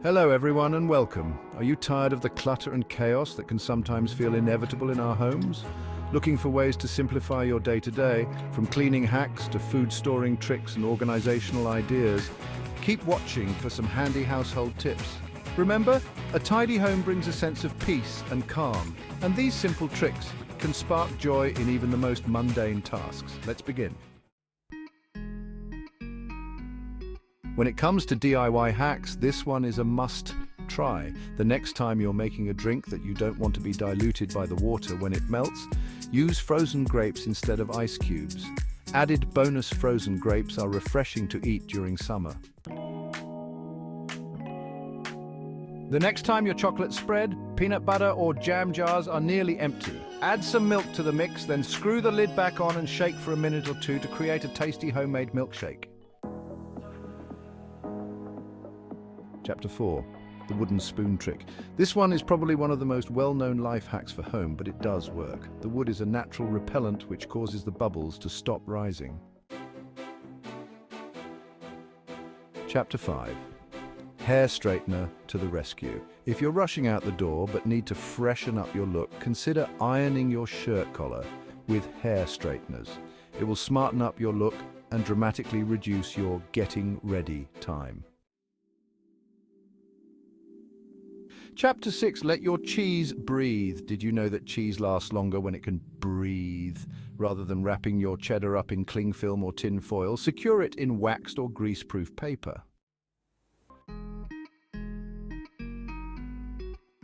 Hello everyone and welcome. Are you tired of the clutter and chaos that can sometimes feel inevitable in our homes? Looking for ways to simplify your day-to-day, from cleaning hacks to food storing tricks and organizational ideas? Keep watching for some handy household tips. Remember, a tidy home brings a sense of peace and calm, and these simple tricks can spark joy in even the most mundane tasks. Let's begin. When it comes to DIY hacks, this one is a must-try. The next time you're making a drink that you don't want to be diluted by the water when it melts, use frozen grapes instead of ice cubes. Added bonus frozen grapes are refreshing to eat during summer. The next time your chocolate spread, peanut butter or jam jars are nearly empty, add some milk to the mix, then screw the lid back on and shake for a minute or two to create a tasty homemade milkshake. Chapter 4. The wooden spoon trick. This one is probably one of the most well-known life hacks for home, but it does work. The wood is a natural repellent which causes the bubbles to stop rising. Chapter 5. Hair straightener to the rescue. If you're rushing out the door but need to freshen up your look, consider ironing your shirt collar with hair straighteners. It will smarten up your look and dramatically reduce your getting ready time. Chapter 6. Let your cheese breathe. Did you know that cheese lasts longer when it can breathe? Rather than wrapping your cheddar up in cling film or tin foil, secure it in waxed or grease-proof paper.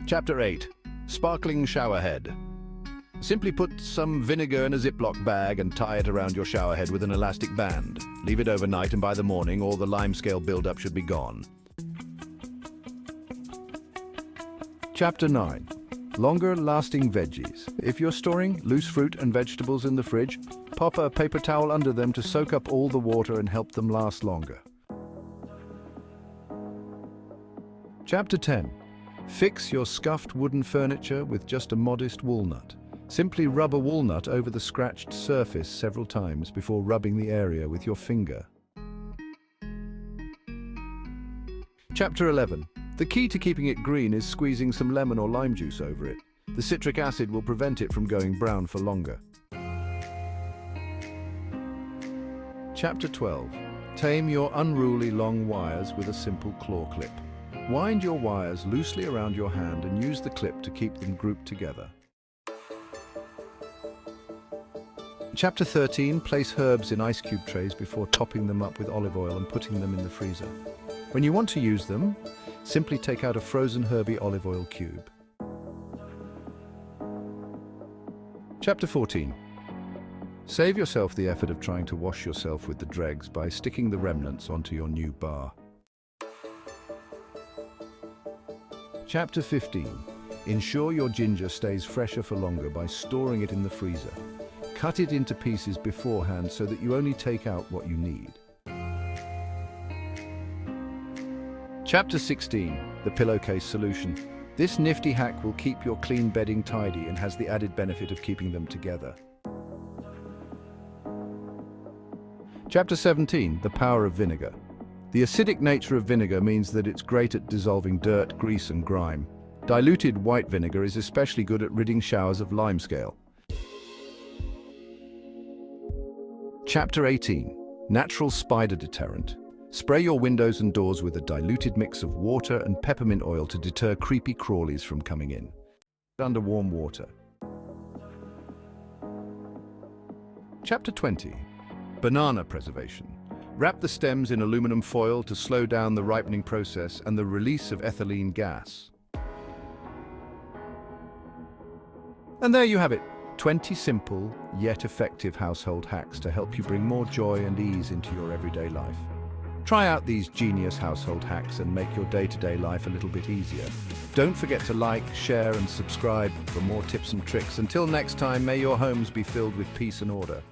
Chapter 8. Sparkling shower head. Simply put some vinegar in a Ziploc bag and tie it around your shower head with an elastic band. Leave it overnight and by the morning all the limescale buildup should be gone. Chapter 9. Longer-lasting veggies. If you're storing loose fruit and vegetables in the fridge, pop a paper towel under them to soak up all the water and help them last longer. Chapter 10. Fix your scuffed wooden furniture with just a modest walnut. Simply rub a walnut over the scratched surface several times before rubbing the area with your finger. Chapter 11. The key to keeping it green is squeezing some lemon or lime juice over it. The citric acid will prevent it from going brown for longer. Chapter 12. Tame your unruly long wires with a simple claw clip. Wind your wires loosely around your hand and use the clip to keep them grouped together. Chapter 13. Place herbs in ice cube trays before topping them up with olive oil and putting them in the freezer. When you want to use them, simply take out a frozen herby olive oil cube. Chapter 14. Save yourself the effort of trying to wash yourself with the dregs by sticking the remnants onto your new bar. Chapter 15. Ensure your ginger stays fresher for longer by storing it in the freezer. Cut it into pieces beforehand so that you only take out what you need. Chapter 16. The Pillowcase Solution. This nifty hack will keep your clean bedding tidy and has the added benefit of keeping them together. Chapter 17. The Power of Vinegar. The acidic nature of vinegar means that it's great at dissolving dirt, grease and grime. Diluted white vinegar is especially good at ridding showers of limescale. Chapter 18. Natural spider deterrent. Spray your windows and doors with a diluted mix of water and peppermint oil to deter creepy crawlies from coming in. Under warm water. Chapter 20. Banana preservation. Wrap the stems in aluminum foil to slow down the ripening process and the release of ethylene gas. And there you have it. 20 simple yet effective household hacks to help you bring more joy and ease into your everyday life. Try out these genius household hacks and make your day-to-day life a little bit easier. Don't forget to like, share and subscribe for more tips and tricks. Until next time, may your homes be filled with peace and order.